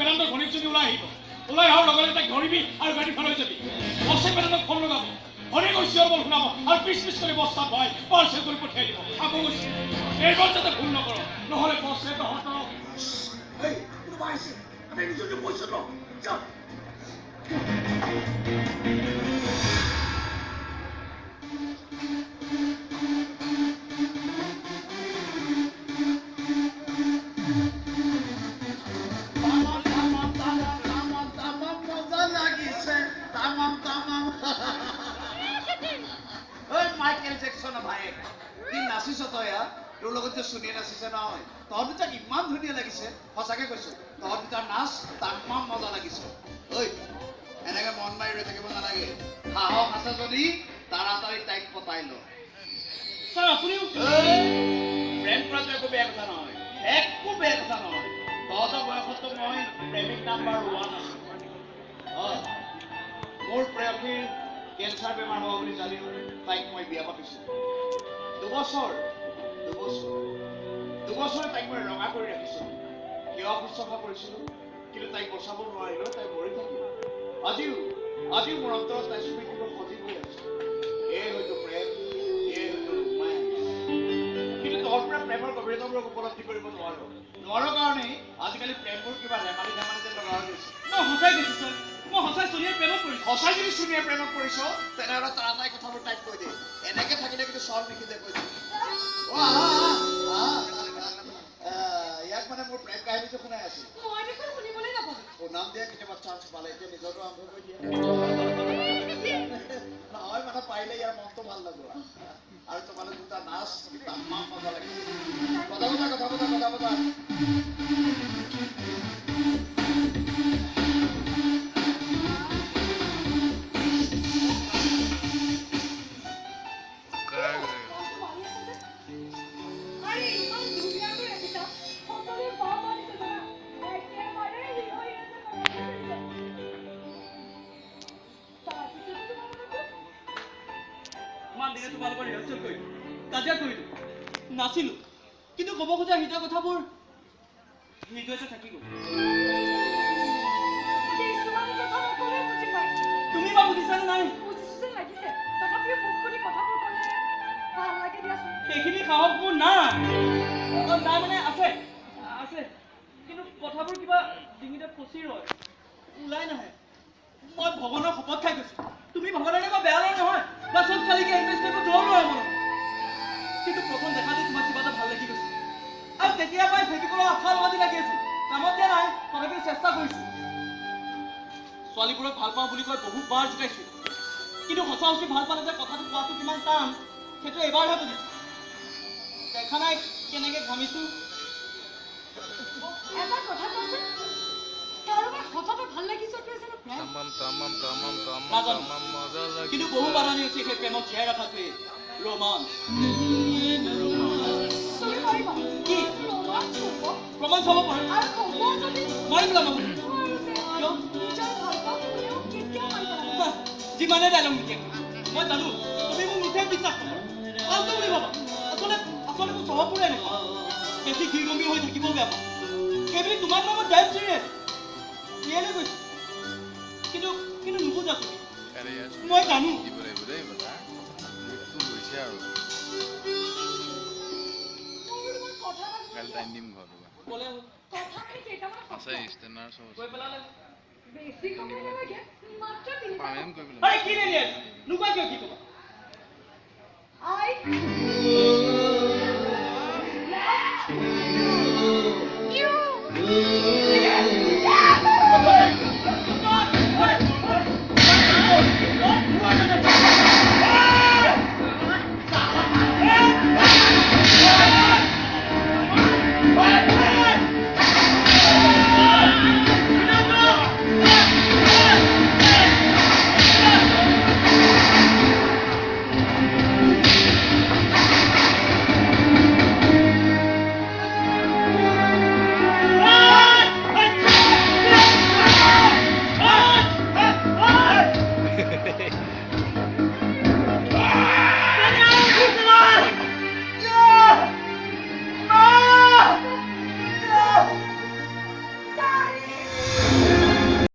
বেদান্তৰ ঘনীকজনী ওলাই আহিব ওলাই অহাৰ লগে লগে তাইক ধৰিবি আৰু গাড়ীখন লৈ যাবি বছে বেদান্তক ফোন লগাব ঘৰে গৈ চিঞৰ বল শুনাব আৰু পিছ কৰি বস্তাত ভৰাই পাৰ্চেল কৰি পঠিয়াই দিব আকৌ গৈছে এইবাৰ যাতে ভুল নকৰ নহ'লে বছে তহঁতক পইচা ল তোৰ লগত যে শুনি নাচিছে নহয় তহঁত দুটাক ইমান ধুনীয়া লাগিছে সঁচাকে কৈছো তহঁত দুটাৰ নাচ তামাম মজা লাগিছে ঐ এনেকে মন মাৰি ৰৈ থাকিব নালাগে সাহস আছে যদি তাড়াতাড়ি তাইক পতাই ল ছাৰ আপুনিও প্ৰেম কৰাটো একো বেয়া কথা নহয় একো বেয়া কথা নহয় তহঁতৰ বয়সতো মই প্ৰেমিক নাম্বাৰ 1 আছো মোৰ প্ৰেয়সীৰ কেঞ্চাৰ বেমাৰ হোৱা বুলি জানি তাইক মই বিয়া পাতিছো দুবছৰে তাইক মই ৰঙা কৰি ৰাখিছো সেৱা শুশ্ৰূষা কৰিছিলো কিন্তু তাইক বচাব নোৱাৰিলো তাই মৰি থাকিল আজিও মোৰ অন্তৰত তাই স্মৃতিবোৰ সজীৱ হৈ আছে এই হয়তো প্ৰেম এই হয়তো ৰোমাঞ্চ কিন্তু তহঁত পৰা প্ৰেমৰ গভীৰতাবোৰক উপলব্ধি কৰিব নোৱাৰো কাৰণেই আজিকালি প্ৰেমবোৰ কিবা ধেমালি যেন লগা হৈ গৈছে মই সঁচাই কৈছো ছাৰ মই সঁচাই চুনীয়াৰ প্ৰেমত পৰিছো সঁচাই যদি চুনীয়াৰ প্ৰেমত পৰিছ তেনেহ'লে তাড়াতাড়ি কথাবোৰ তাইক কৈ দে এনেকে থাকিলে কিন্তু চল নিখিতে কৈ দে ইয়াক মানে মোৰ প্ৰেম কাহিনীটো শুনাই আছিল শুনাম দিয়া কেতিয়াবা চান্স পালে এতিয়া নিজৰটো আৰম্ভ কৰি দিয়ে নহয় মানে পাৰিলে ইয়াৰ মনটো ভাল লাগিব আৰু তোমালোক দুটা নাচ তামাম মজা লাগিছে কথা পতা তোমালোকৰ ৰিহাৰ্চেল কৰিলো কাজিয়া কৰিলো নাচিলো কিন্তু ক'ব খোজা হৃদয় কথাবোৰ হৃদয়তে থাকি গ'ল তুমি বা বুজিছানে নাই সেইখিনি সাহস মোৰ নাই মানে আছে কিন্তু কথাবোৰ কিবা ডিঙিতে ফচি ৰয় ওলাই নাহে মই ভগৱানৰ শপত খাই গৈছো তুমি ভগৱানে মই বেয়া নহয় বা চব খালিকে ইনভেষ্টমেণ্টটো যোৱা নোৱাৰে মনত কিন্তু প্ৰথম দেখাতে তোমাক কিবা এটা ভাল লাগি গৈছে আৰু তেতিয়াৰ পৰাই ফেটিবলৈ আশা লগাদি লাগি আছো কামত দিয়া নাই তথাপিও চেষ্টা কৰিছো ছোৱালীবোৰক ভাল পাওঁ বুলি কৈ বহুতবাৰ জোকাইছো কিন্তু সঁচা ভাল পালে যে কথাটো কোৱাটো কিমান টান সেইটো এবাৰহে বুজিছো দেখা নাই কেনেকে ঘামিছো এটা কথা কৈছে কাৰোবাৰ হঠাতে ভাল লাগিছে কিন্তু বহু বানানি হৈছে সেই প্ৰেমক জীয়াই ৰখাটোৱে ৰোমাঞ্চ কি প্ৰমাণ চাব পাৰে মাৰি পেলাম যিমানে ডাইলগ নিদিয়ে মই জানো তুমি মোক মুঠে বিশ্বাস নকৰা ফাল্টু বুলি ভাবা আচলতে মোৰ স্বভাৱবোৰে এনেকুৱা বেছি গম্ভীৰ হৈ থাকিবও বেয়া পাওঁ সেইবুলি তোমাক মই ডেড চিৰিয়াছ ৰিয়েলি কৈছো কিন্তু নুবুজা তুমি মই জানো